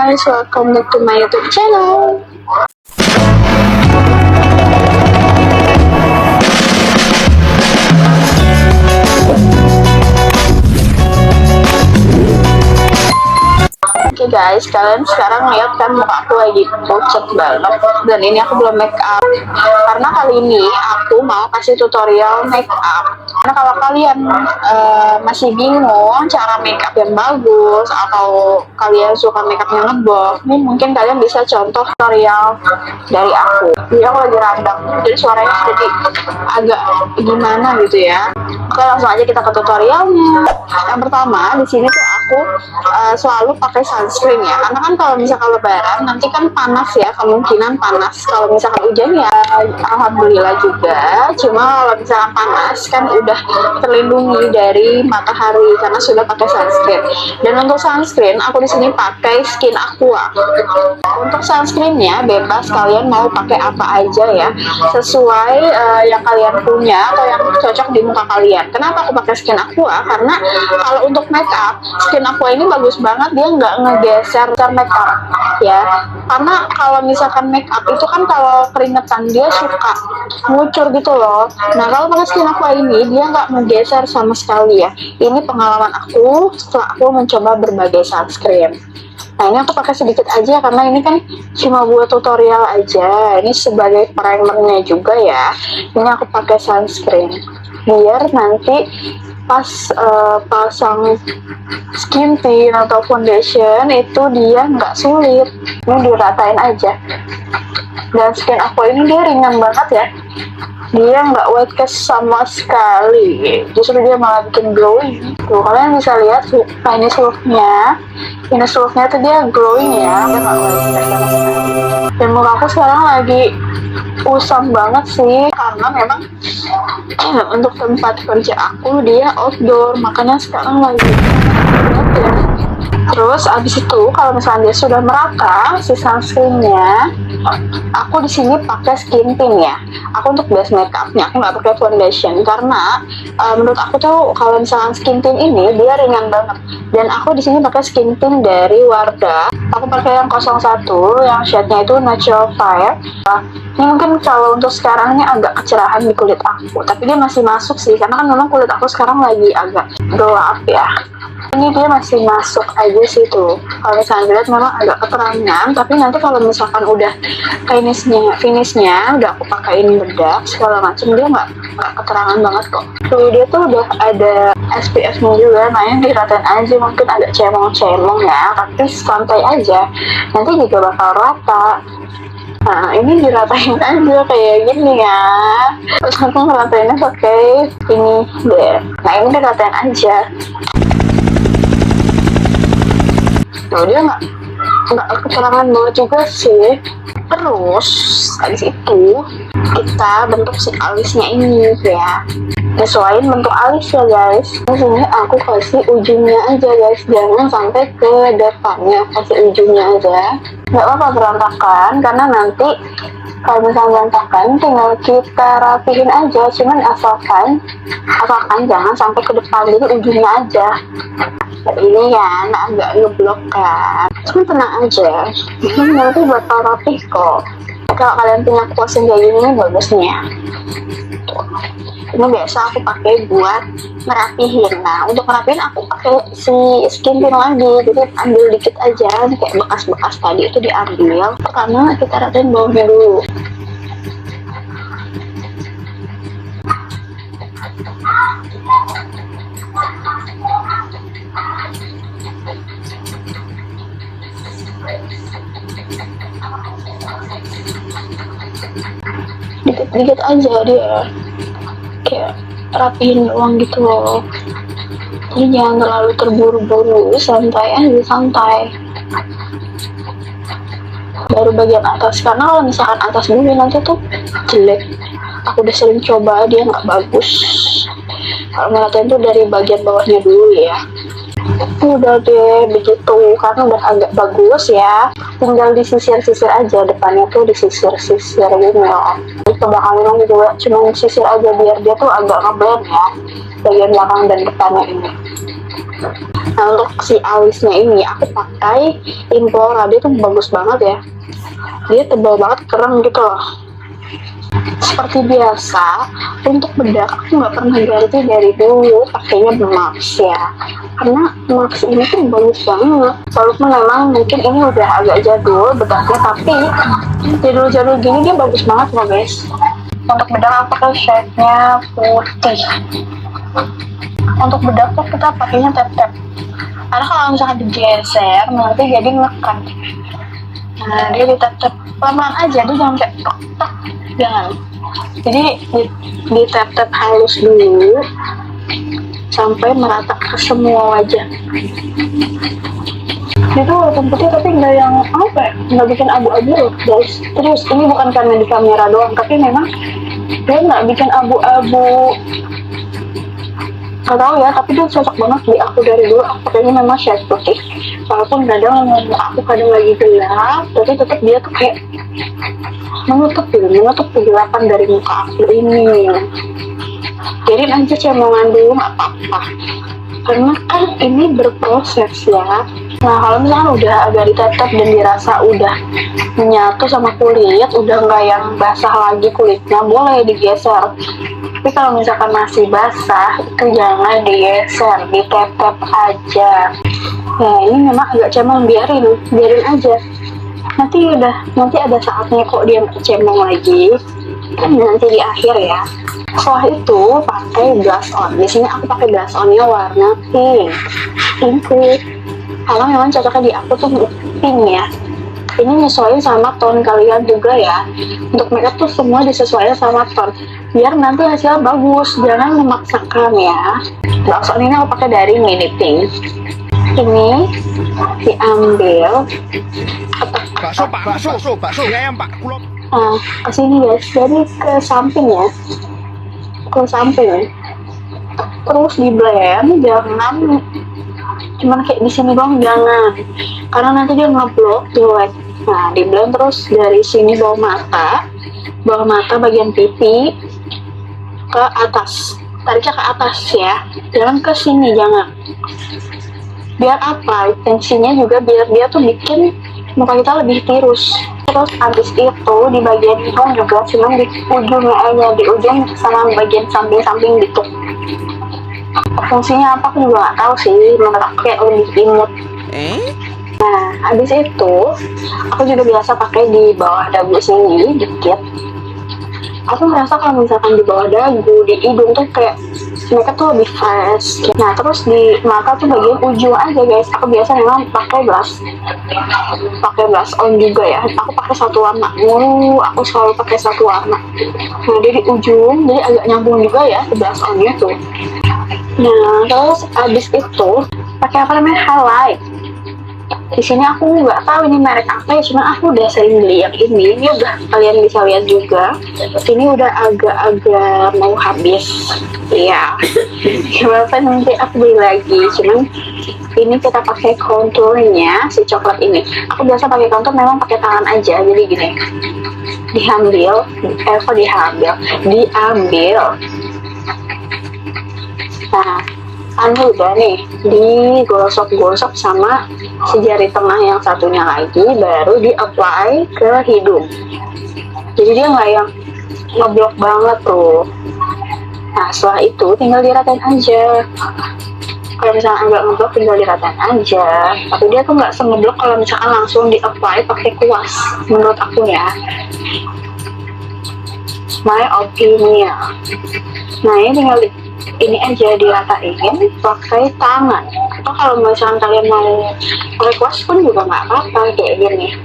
guys, welcome back to my YouTube channel. Oke guys, kalian sekarang lihat kan muka aku lagi pucat banget, dan ini aku belum make up karena kali ini aku mau kasih tutorial make up. Karena kalau kalian masih bingung cara make up yang bagus atau kalian suka make up yang ngebok, ini mungkin kalian bisa contoh tutorial dari aku. Jadi aku lagi randang, jadi suaranya jadi agak gimana gitu ya. Oke, langsung aja kita ke tutorialnya. Yang pertama, di sini tuh aku selalu pakai sunscreen ya, karena kan kalau misalkan lebaran nanti kan panas ya, kemungkinan panas. Kalau misalkan hujan ya alhamdulillah juga, cuma kalau misalkan panas kan udah terlindungi dari matahari karena sudah pakai sunscreen. Dan untuk sunscreen aku di sini pakai Skin Aqua. Untuk sunscreennya bebas kalian mau pakai apa aja ya, sesuai yang kalian punya atau yang cocok di muka kalian. Kenapa aku pakai Skin Aqua? Karena kalau untuk make up, Skin Aqua ini bagus banget, dia nggak ngegeser make up ya. Karena kalau misalkan make up itu kan kalau keringetan dia suka ngucur gitu loh. Nah kalau pakai Skin Aqua ini dia nggak ngegeser sama sekali ya. Ini pengalaman aku setelah aku mencoba berbagai sunscreen. Nah ini aku pakai sedikit aja karena ini kan cuma buat tutorial aja. Ini sebagai primernya juga ya. Ini aku pakai sunscreen biar nanti pas pasang skin tint atau foundation itu dia nggak sulit. Ini diratain aja. Dan Skin Aqua ini dia ringan banget ya, dia nggak white cast sama sekali, justru dia malah bikin glowing. Tuh kalian bisa lihat finish looknya itu dia glowing ya, dia nggak white cast sama sekali. Dan muka aku sekarang lagi usam banget sih, karena memang untuk tempat kerja aku dia outdoor, makanya sekarang lagi banget ya. Terus abis itu kalau misalnya dia sudah merata si sunscreennya, aku di sini pakai skin tint ya. Aku untuk base makeupnya aku nggak pakai foundation karena menurut aku tuh kalau misalnya skin tint ini dia ringan banget. Dan aku di sini pakai skin tint dari Wardah. Aku pakai yang 01 yang shade-nya itu Natural Fire. Ini mungkin kalau untuk sekarang ini agak kecerahan di kulit aku, tapi dia masih masuk sih karena kan memang kulit aku sekarang lagi agak gelap ya. Ini dia masih masuk aja sih tuh. Kalau misalnya dilihat memang agak keterangan, tapi nanti kalau misalkan udah finishnya udah aku pakein bedak segala macam, dia nggak keterangan banget kok. Tuh dia tuh udah ada SPF-nya juga, makanya diratain aja, mungkin agak cemong-cemong ya, tapi santai aja. Nanti juga bakal rata. Nah ini diratain aja kayak gini ya. Terus aku ngeratainnya pakai ini deh. Nah ini diratain aja. Tuh dia nggak keterangan banget juga sih. Terus habis itu kita bentuk si alisnya ini ya, sesuaiin bentuk alis ya guys. Di sini aku kasih ujungnya aja guys, jangan sampai ke depannya, kasih ujungnya aja. Nggak apa-apa berantakan karena nanti kalau misalnya berantakan tinggal kita rapihin aja, cuman asalkan jangan sampai ke depan, jadi ujungnya aja. Ini kan agak ngeblok kan, cuma tenang aja, nanti bakal rapih kok. Kalau kalian punya kuas yang kayak gini bagusnya. Ini biasa aku pakai buat merapihin. Nah untuk merapihin aku pakai si skin tint lagi, jadi ambil dikit aja kayak bekas-bekas tadi itu diambil, karena kita rapiin bawahnya dulu. Dikit-dikit aja dia kayak rapihin doang gitu loh, jadi jangan terlalu terburu-buru, santai aja, santai. Baru bagian atas, karena kalau misalkan atas dulu nanti tuh jelek. Aku udah sering coba, dia nggak bagus. Kalau ngeliatin tuh dari bagian bawahnya dulu ya. Udah deh begitu, karena udah agak bagus ya, tinggal disisir-sisir aja, depannya tuh disisir-sisir gitu loh. Ke belakangnya juga cuma sisir aja biar dia tuh agak ngeblend ya, bagian belakang dan depannya ini. Nah untuk si alisnya ini aku pakai Impora, dia tuh bagus banget ya, dia tebal banget, keren gitu loh. Seperti biasa untuk bedak aku nggak pernah ganti dari dulu pakainya Max ya, karena Max ini tuh bagus banget, walaupun memang mungkin ini udah agak jadul bedaknya, tapi jadul-jadul gini dia bagus banget loh guys. Untuk bedak aku pakai shade-nya putih. Untuk bedak tuh kita pakainya tap-tap, karena kalau misalkan digeser nanti jadi ngekan. Nah dia di tap-tap pelan-pelan aja, dia jangan kayak tok-tok, jangan. Jadi di tap-tap halus dulu sampai merata ke semua wajah. Itu walaupun putih tapi nggak yang apa ya, nggak bikin abu-abu loh guys. Terus ini bukan karena di kamera doang, tapi memang dia nggak bikin abu-abu. Gak tau ya, tapi dia cocok banget di aku dari dulu. Aku pakainya memang shade putih, walaupun kadang aku kadang lagi gelap, tapi tetap dia tuh kayak menutup kegelapan dari muka aku ini. Jadi nanti cemongan dulu nggak apa-apa, karena kan ini berproses ya. Nah kalau misalnya udah agak ditetep dan dirasa udah menyatu sama kulit, udah nggak yang basah lagi kulitnya, boleh digeser. Tapi kalau misalkan masih basah, itu jangan digeser, ditetep aja. Nah ini memang agak cemong, biarin aja. Nanti ada saatnya kok dia cemong lagi, kan nanti di akhir ya. Setelah itu pakai blush on. Di sini aku pakai blush onnya warna pink. Kalau memang cocoknya di aku tuh pink ya. Ini nyesuaiin sama tone kalian juga ya. Untuk makeup tuh semua disesuaikan sama tone, biar nanti hasilnya bagus. Jangan memaksakan ya. Blush on ini aku pakai dari Mini Pink. Ini diambil bakso ayam Pak. Nah, ke sini guys, jadi ke samping ya, terus di blend, jangan cuman kayak di sini doang, jangan, karena nanti dia ngeblok jelek. Nah di blend terus dari sini bawah mata bagian pipi ke atas, tariknya ke atas ya, jangan ke sini, jangan. Biar apa? Tensinya juga biar dia tuh bikin muka kita lebih tirus. Terus abis itu di bagian hidung juga, cuman di ujungnya aja, di ujung sama bagian samping-samping gitu. Fungsinya apa aku juga nggak tahu sih, menurut aku kayak lebih imut. Nah abis itu aku juga biasa pakai di bawah dagu sini dikit. Aku merasa kalau misalkan di bawah dagu, di hidung tuh kayak mereka tuh lebih fresh. Nah terus di mata tuh bagian ujung aja guys, aku biasa memang pakai blush on juga ya. Aku pakai satu warna mulu, aku selalu pakai satu warna. Nah dia di ujung, jadi agak nyambung juga ya ke blush onnya tuh. Nah terus abis itu pakai apa namanya, highlight. Di sini aku nggak tahu ini merek apa ya, cuman aku udah sering beli yang ini udah, kalian bisa lihat juga. Ini udah agak-agak mau habis. Iya. Gimana nanti aku beli lagi. Cuman ini kita pakai contournya si coklat ini. Aku biasa pakai contour memang pakai tangan aja. Jadi gini. Diambil. Nah, kan udah nih digosok-gosok sama si jari tengah yang satunya lagi, baru di apply ke hidung. Jadi dia nggak yang ngeblok banget tuh. Nah setelah itu tinggal diratain aja. Kalau misalnya agak ngeblok tinggal diratain aja, tapi dia tuh nggak sengeblok kalau misalkan langsung di apply pakai kuas, menurut aku ya, my opinion. Nah ini tinggal ini aja diratain pakai tangan, atau kalau misalnya kalian mau pakai kuas pun juga nggak apa-apa kayak gini.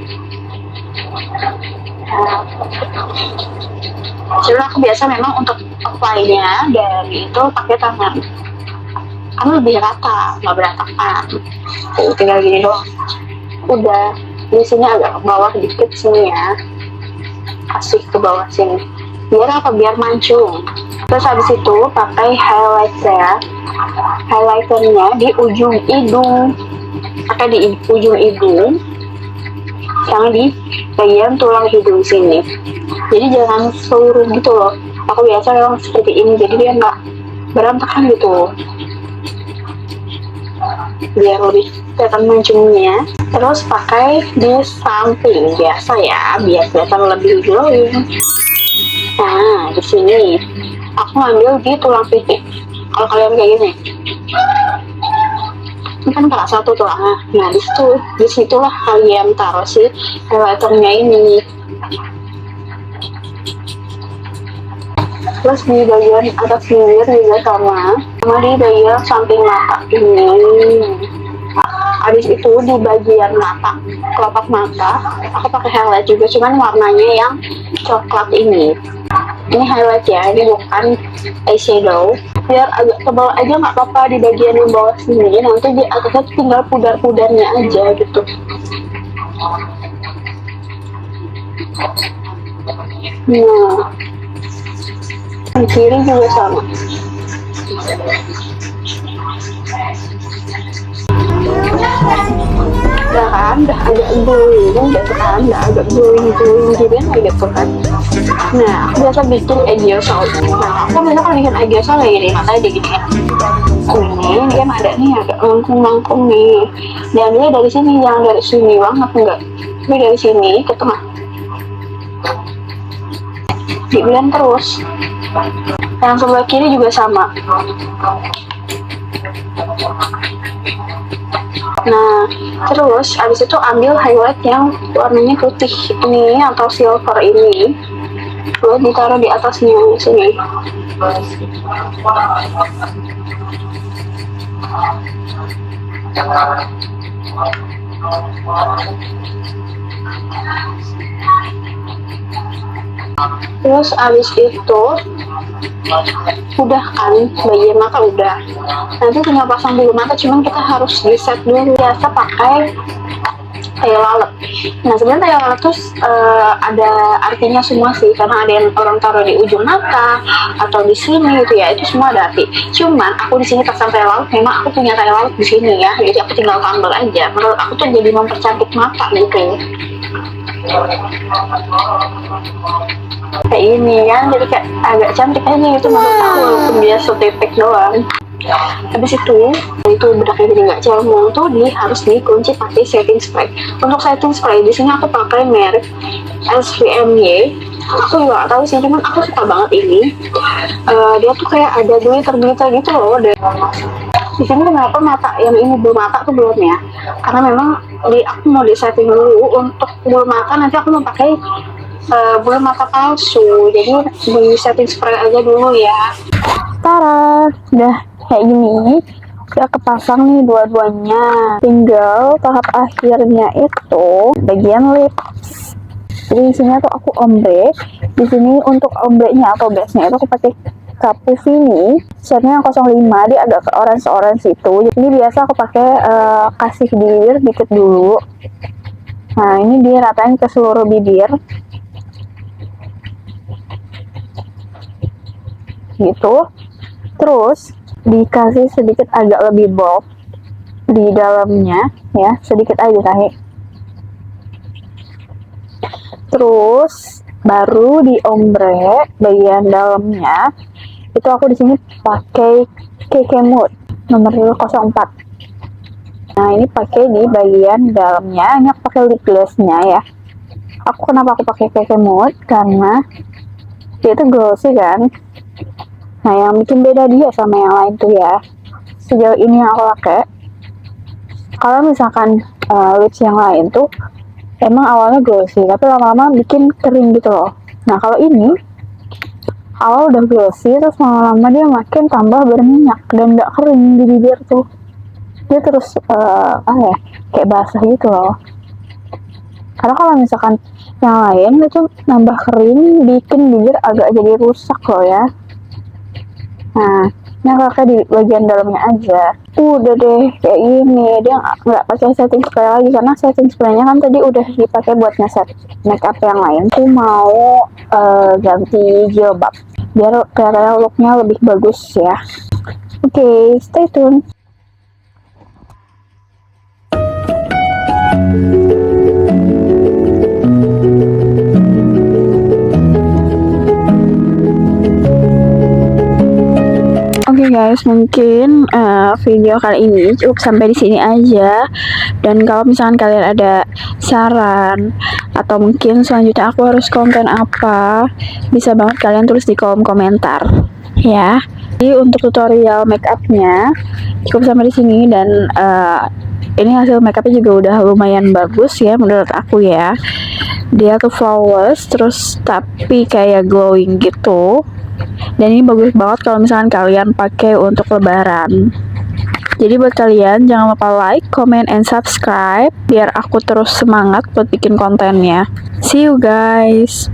Jadi aku biasa memang untuk apply-nya dari itu pakai tangan, karena lebih rata, nggak berantakan. Tuh tinggal gini doang. Udah di sini agak ke bawah dikit sini ya, kasih ke bawah sini. Biar apa? Biar mancung. Terus habis itu pakai highlighternya di ujung hidung, pakai di ujung hidung, yang di bagian tulang hidung sini. Jadi jangan seluruh gitu loh. Aku biasa memang seperti ini, jadi dia nggak berantakan gitu. biar lebih kelihatan mancungnya. Terus pakai di samping biasa ya, biar kelihatan lebih glowing. Nah, di sini aku ngambil di tulang pipi. Kalau kalian kayak gini, ini kan kerasa tuh tulangnya. Nah, disitulah kalian taruh si highlighternya ini. Terus di bagian atas bibir juga sama di bagian samping mata ini. Habis itu di bagian mata, kelopak mata, aku pakai highlight juga, cuman warnanya yang coklat ini. Ini highlight ya, ini bukan eyeshadow. Biar agak tebal aja nggak apa-apa di bagian yang bawah sini. Nanti di atasnya tinggal pudar-pudarnya aja gitu. Nah, di kiri juga sama. Udah kan, udah agak glowing gitu kan, udah agak glowing gitu kan. Nah, aku biasa bikin aerosol. Nah, aku biasa kalau bikin aerosol kayak gini, matanya digini ya. Ini kan ada nih agak lengkung-lengkung nih. Diambilnya dari sini, jangan dari sini banget enggak. Tapi dari sini ke tengah. Dibilang terus. Yang sebelah kiri juga sama. Nah, terus abis itu ambil highlight yang warnanya putih ini atau silver ini, lalu ditaruh di atasnya sini. Terus abis itu udah kan bagian mata udah, nanti tinggal pasang bulu mata, cuman kita harus di set dulu. Biasa pakai tail lalat. Nah, sebenarnya tail lalat tuh ada artinya semua sih, karena ada yang orang taruh di ujung mata atau di sini gitu ya, itu semua ada arti. Cuman aku di sini pasang tail lalat, memang aku punya tail lalat di sini ya, jadi aku tinggal tambal aja. Menurut aku tuh jadi mempercantik mata gitu. Kayak ini kan, jadi kayak agak cantik aja gitu menurut aku, walaupun dia setipik doang. Habis itu bedaknya jadi nggak cemong tuh harus dikunci pakai setting spray. Untuk setting spray di sini aku pakai merek SVMY. Aku juga nggak tahu sih, cuman aku suka banget ini. Dia tuh kayak ada glitter gitu loh. Di sini kenapa mata yang ini bulu mata tuh belum ya? Karena memang aku mau di setting dulu untuk bulu mata, nanti aku mau pakai bulu mata palsu, jadi di setting spray aja dulu ya. Tara, udah kayak gini, udah kepasang nih dua-duanya. Tinggal tahap akhirnya itu bagian lips. Jadi di sini tuh aku ombre. Di sini untuk ombrenya atau base-nya itu aku pakai Cappuccini, shade-nya yang 05, dia agak ke orange itu. Jadi biasa aku pakai kasih di bibir dikit dulu. Nah, ini diratain ke seluruh bibir. Gitu. Terus dikasih sedikit agak lebih bold di dalamnya ya, sedikit aja tahi. Terus baru di ombre bagian dalamnya itu aku di sini pakai KK Mood nomor 04. Nah, ini pakai di bagian dalamnya, ini aku pakai lip glossnya ya. Kenapa aku pakai KK Mood? Karena dia itu glossy kan. Nah, yang bikin beda dia sama yang lain tuh ya, sejauh ini yang aku pakai. Kalau misalkan lips yang lain tuh emang awalnya glossy, tapi lama-lama bikin kering gitu loh. Nah, kalau ini awal udah glossy, terus lama-lama dia makin tambah berminyak dan nggak kering di bibir tuh. Dia terus kayak basah gitu loh. Karena kalau misalkan yang lain itu nambah kering, bikin bibir agak jadi rusak loh ya. Nah, ini pakai di bagian dalamnya aja. Udah deh kayak gini. Dia nggak pakai setting spray lagi, karena setting spraynya kan tadi udah dipakai buat ngeset makeup yang lain. Aku mau ganti jilbab biar kayak looknya lebih bagus ya. Oke, stay tune. Oke guys, guys, mungkin video kali ini cukup sampai di sini aja. Dan kalau misalkan kalian ada saran atau mungkin selanjutnya aku harus konten apa, bisa banget kalian tulis di kolom komentar ya. Jadi untuk tutorial make upnya cukup sampai di sini, dan ini hasil make upnya juga udah lumayan bagus ya menurut aku ya. Dia tuh flawless terus tapi kayak glowing gitu. Dan ini bagus banget kalau misalkan kalian pakai untuk lebaran. Jadi buat kalian jangan lupa like, comment, and subscribe biar aku terus semangat buat bikin kontennya. See you guys.